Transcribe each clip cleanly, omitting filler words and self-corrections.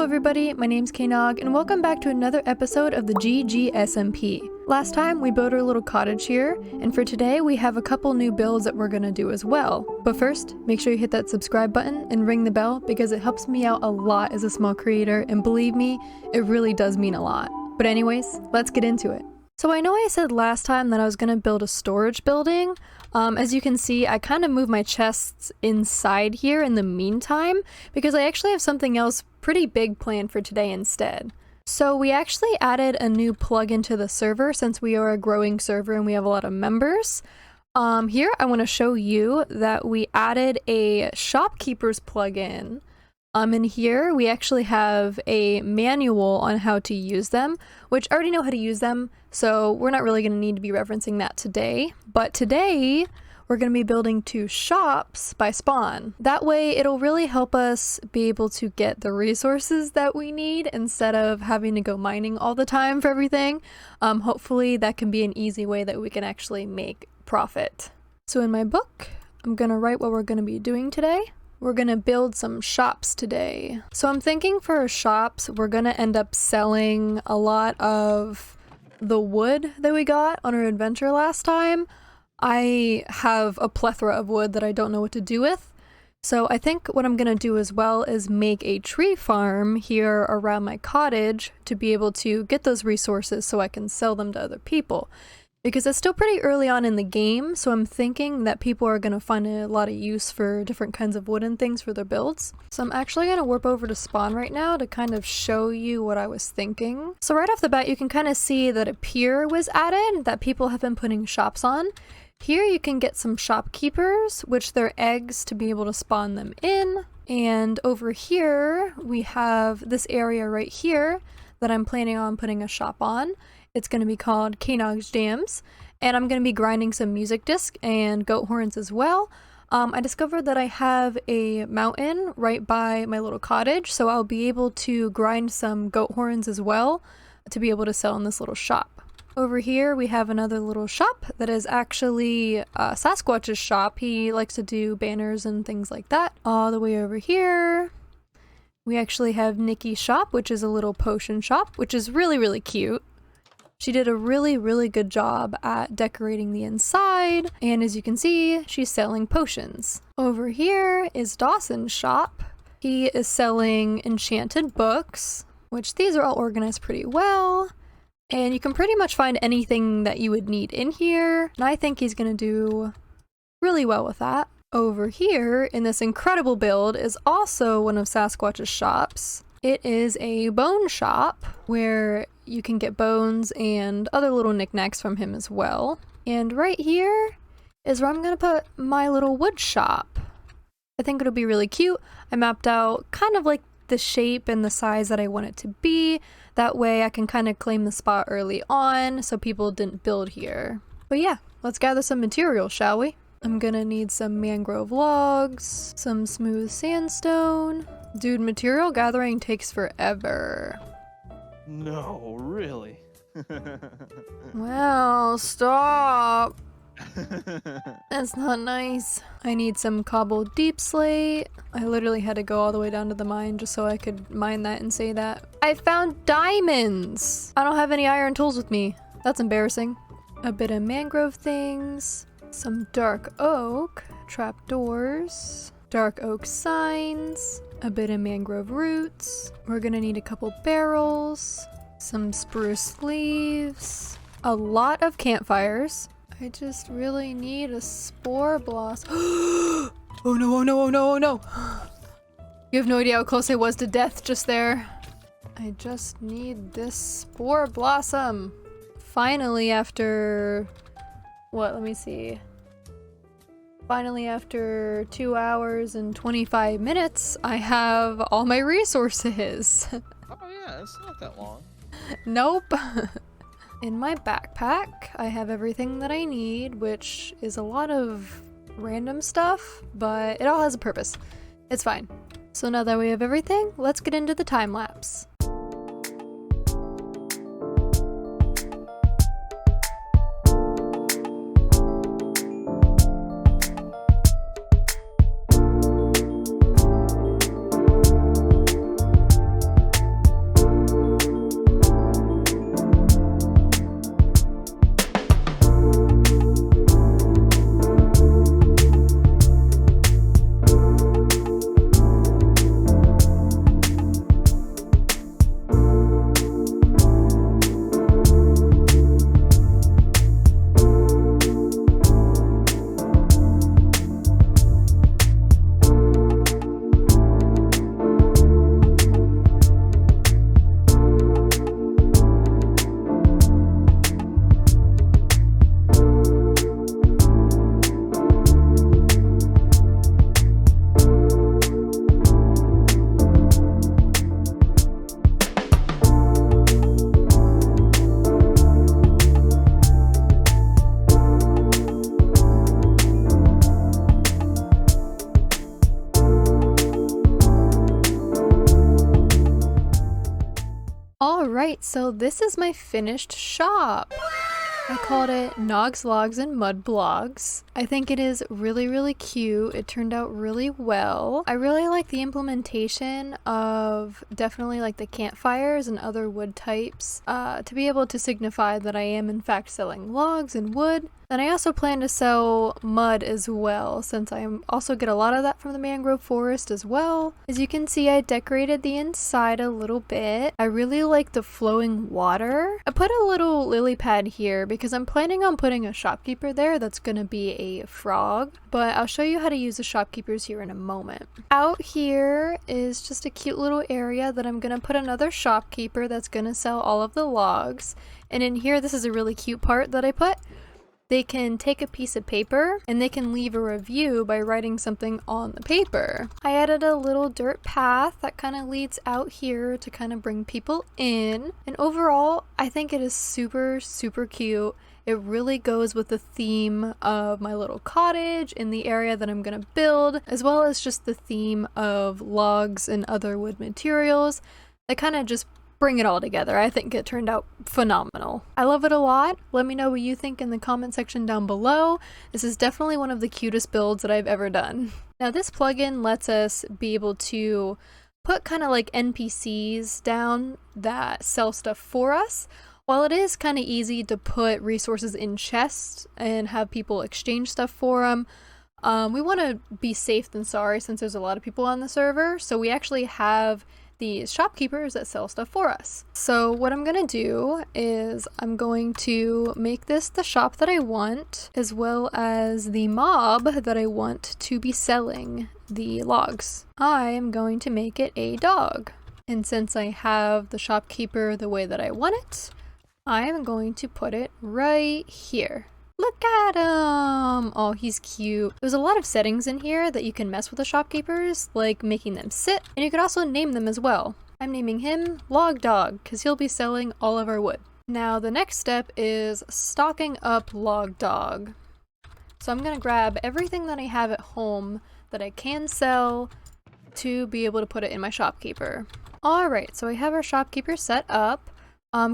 everybody, my name's Naug, and welcome back to another episode of the SMP. Last time we built our little cottage here, and for today we have a couple new builds that we're gonna do as well. But first, make sure you hit that subscribe button and ring the bell because it helps me out a lot as a small creator, and believe me, it really does mean a lot. But anyways, let's get into it. So I know I said last time that I was gonna build a storage building. As you can see, I kind of moved my chests inside here in the meantime because I actually have something else pretty big planned for today instead. So we actually added a new plugin to the server since we are a growing server and we have a lot of members. Here I want to show you that we added a shopkeepers plugin. In here we actually have a manual on how to use them, which I already know how to use them, so we're not really going to need to be referencing that today. But today we're going to be building 2 shops by spawn. That way it'll really help us be able to get the resources that we need instead of having to go mining all the time for everything. Hopefully that can be an easy way that we can actually make profit. So in my book, I'm going to write what we're going to be doing today. We're gonna build some shops today. So I'm thinking for our shops, we're gonna end up selling a lot of the wood that we got on our adventure last time. I have a plethora of wood that I don't know what to do with. So I think what I'm gonna do as well is make a tree farm here around my cottage to be able to get those resources so I can sell them to other people. Because it's still pretty early on in the game, so I'm thinking that people are going to find a lot of use for different kinds of wooden things for their builds. So I'm actually going to warp over to spawn right now to kind of show you what I was thinking. So right off the bat, you can kind of see that a pier was added that people have been putting shops on. Here you can get some shopkeepers, which they're eggs to be able to spawn them in. And over here, we have this area right here that I'm planning on putting a shop on. It's going to be called Naug's Jams, and I'm going to be grinding some music disc and goat horns as well. I discovered that I have a mountain right by my little cottage, so I'll be able to grind some goat horns as well to be able to sell in this little shop. Over here we have another little shop that is actually Sasquatch's shop. He likes to do banners and things like that. All the way over here we actually have Nikki's shop, which is a little potion shop, which is really cute. She did a really good job at decorating the inside, and as you can see, she's selling potions. Over here is Dawson's shop. He is selling enchanted books, which these are all organized pretty well, and you can pretty much find anything that you would need in here, and I think he's gonna do really well with that. Over here, in this incredible build, is also one of Sasquatch's shops. It is a bone shop where you can get bones and other little knickknacks from him as well. And right here is where I'm gonna put my little wood shop. I think it'll be really cute. I mapped out kind of like the shape and the size that I want it to be. That way I can kind of claim the spot early on so people didn't build here. But yeah, let's gather some materials, shall we? I'm gonna need some mangrove logs, some smooth sandstone. Dude, material gathering takes forever. No, really? Wow, stop. That's not nice. I need some cobbled deep slate. I literally had to go all the way down to the mine just so I could mine that and say that. I found diamonds! I don't have any iron tools with me. That's embarrassing. A bit of mangrove things. Some dark oak. Trapdoors. Dark oak signs. A bit of mangrove roots. We're gonna need a couple barrels. Some spruce leaves. A lot of campfires. I just really need a spore blossom. Oh no, oh no, oh no, oh no! You have no idea how close I was to death just there. I just need this spore blossom. Finally, after... what, let me see. Finally, after 2 hours and 25 minutes, I have all my resources. Oh yeah, it's not that long. Nope. In my backpack, I have everything that I need, which is a lot of random stuff, but it all has a purpose. It's fine. So now that we have everything, let's get into the time lapse. Alright, so this is my finished shop. I called it Naug's, Laugs, and Mud Blogs. I think it is really, really cute. It turned out really well. I really like the implementation of definitely like the campfires and other wood types to be able to signify that I am in fact selling logs and wood. And I also plan to sell mud as well, since I also get a lot of that from the mangrove forest as well. As you can see, I decorated the inside a little bit. I really like the flowing water. I put a little lily pad here because I'm planning on putting a shopkeeper there that's going to be a frog, but I'll show you how to use the shopkeepers here in a moment. Out here is just a cute little area that I'm going to put another shopkeeper that's going to sell all of the logs. And in here, this is a really cute part that I put. They can take a piece of paper and they can leave a review by writing something on the paper. I added a little dirt path that kind of leads out here to kind of bring people in. And overall, I think it is super, super cute. It really goes with the theme of my little cottage in the area that I'm going to build, as well as just the theme of logs and other wood materials. They kind of just bring it all together. I think it turned out phenomenal. I love it a lot. Let me know what you think in the comment section down below. This is definitely one of the cutest builds that I've ever done. Now this plugin lets us be able to put kind of like NPCs down that sell stuff for us. While it is kind of easy to put resources in chests and have people exchange stuff for them, we want to be safe than sorry since there's a lot of people on the server, so we actually have these shopkeepers that sell stuff for us. So what I'm gonna do is I'm going to make this the shop that I want, as well as the mob that I want to be selling the logs. I am going to make it a dog. And since I have the shopkeeper the way that I want it, I am going to put it right here. Look at him! Oh, he's cute. There's a lot of settings in here that you can mess with the shopkeepers, like making them sit, and you could also name them as well. I'm naming him Log Dog, because he'll be selling all of our wood. Now, the next step is stocking up Log Dog. So I'm going to grab everything that I have at home that I can sell to be able to put it in my shopkeeper. Alright, so I have our shopkeeper set up.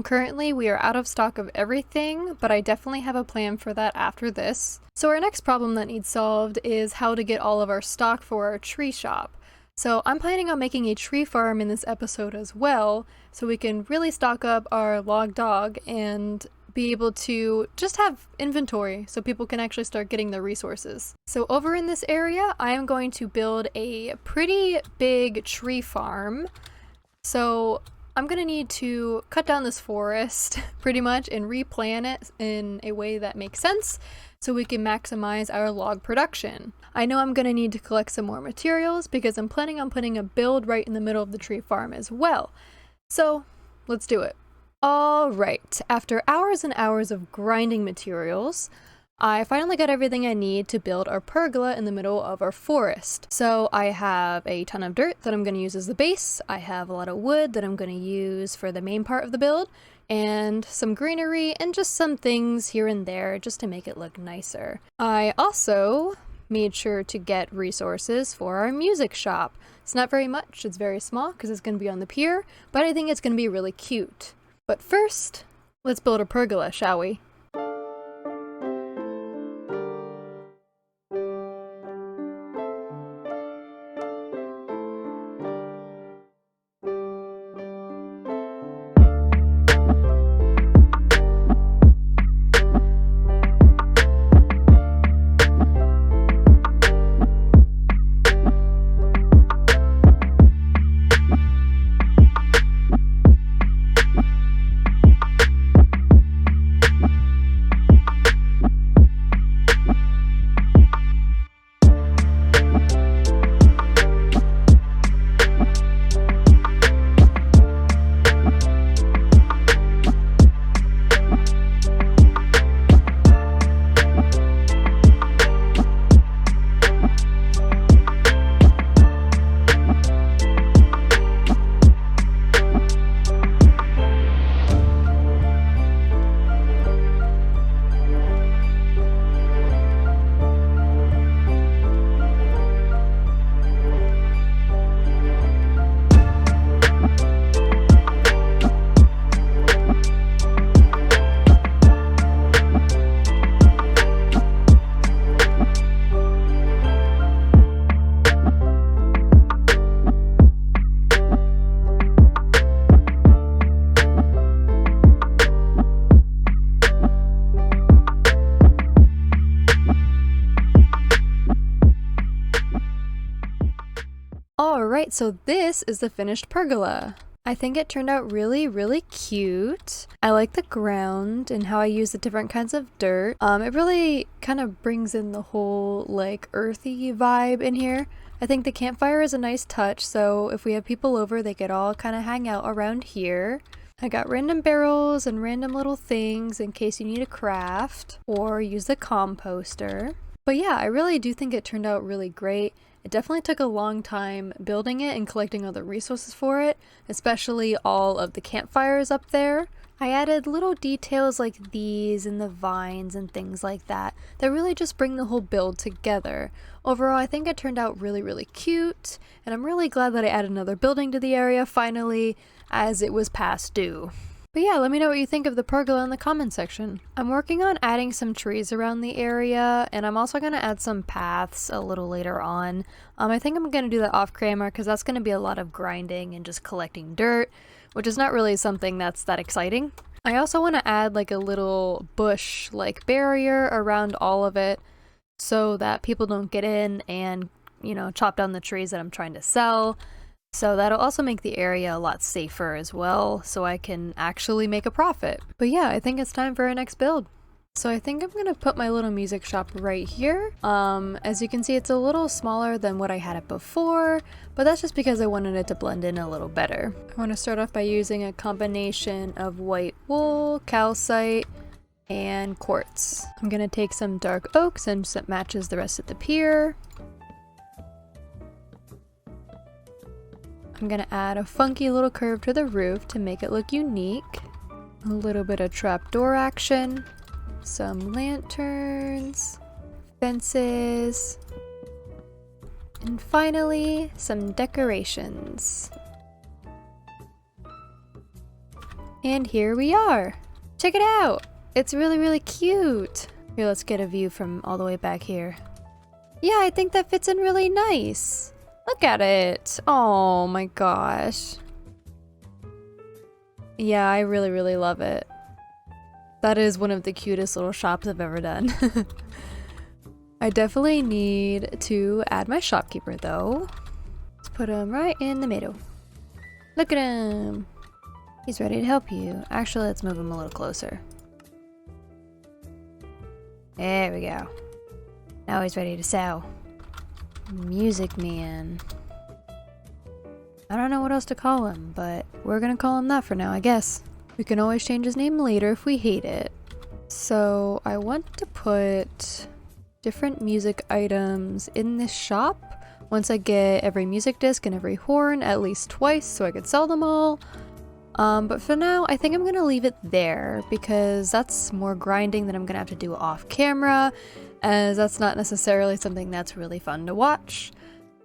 Currently we are out of stock of everything, but I definitely have a plan for that after this. So our next problem that needs solved is how to get all of our stock for our tree shop. So I'm planning on making a tree farm in this episode as well, so we can really stock up our log dog and be able to just have inventory so people can actually start getting the resources. So over in this area, I am going to build a pretty big tree farm. So I'm gonna need to cut down this forest pretty much and replant it in a way that makes sense so we can maximize our log production. I know I'm gonna need to collect some more materials because I'm planning on putting a build right in the middle of the tree farm as well. So let's do it. Alright, after hours and hours of grinding materials, I finally got everything I need to build our pergola in the middle of our forest. So I have a ton of dirt that I'm going to use as the base, I have a lot of wood that I'm going to use for the main part of the build, and some greenery and just some things here and there just to make it look nicer. I also made sure to get resources for our music shop. It's not very much, it's very small because it's going to be on the pier, but I think it's going to be really cute. But first, let's build a pergola, shall we? Alright, so this is the finished pergola. I think it turned out really, really cute. I like the ground and how I use the different kinds of dirt. It really kind of brings in the whole like earthy vibe in here. I think the campfire is a nice touch, so if we have people over, they could all kind of hang out around here. I got random barrels and random little things in case you need a craft or use the composter. But yeah, I really do think it turned out really great. It definitely took a long time building it and collecting all the resources for it, especially all of the campfires up there. I added little details like these and the vines and things like that that really just bring the whole build together. Overall, I think it turned out really, really cute, and I'm really glad that I added another building to the area finally, as it was past due. But yeah, let me know what you think of the pergola in the comment section. I'm working on adding some trees around the area, and I'm also going to add some paths a little later on. I think I'm going to do that off camera because that's going to be a lot of grinding and just collecting dirt, which is not really something that's that exciting. I also want to add like a little bush like barrier around all of it so that people don't get in and, you know, chop down the trees that I'm trying to sell. So that'll also make the area a lot safer as well, so I can actually make a profit. But yeah, I think it's time for our next build. So I think I'm gonna put my little music shop right here. As you can see, it's a little smaller than what I had it before, but that's just because I wanted it to blend in a little better. I want to start off by using a combination of white wool, calcite, and quartz. I'm gonna take some dark oak since it matches the rest of the pier. I'm gonna add a funky little curve to the roof to make it look unique. A little bit of trapdoor action, some lanterns, fences, and finally some decorations. And here we are! Check it out! It's really, really cute! Here, let's get a view from all the way back here. Yeah, I think that fits in really nice! Look at it! Oh my gosh. Yeah, I really, really love it. That is one of the cutest little shops I've ever done. I definitely need to add my shopkeeper though. Let's put him right in the middle. Look at him! He's ready to help you. Actually, let's move him a little closer. There we go. Now he's ready to sell. Music man. I don't know what else to call him, but we're gonna call him that for now, I guess. We can always change his name later if we hate it. So I want to put different music items in this shop once I get every music disc and every horn at least twice so I could sell them all. But for now, I think I'm gonna leave it there because that's more grinding that I'm gonna have to do off camera, as that's not necessarily something that's really fun to watch,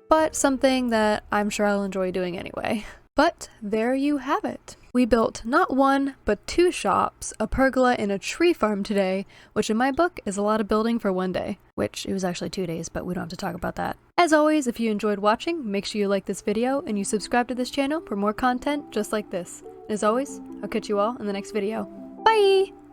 but something that I'm sure I'll enjoy doing anyway. But there you have it. We built not one, but 2 shops, a pergola, and a tree farm today, which in my book is a lot of building for one day. Which, it was actually 2 days, but we don't have to talk about that. As always, if you enjoyed watching, make sure you like this video and you subscribe to this channel for more content just like this. As always, I'll catch you all in the next video. Bye!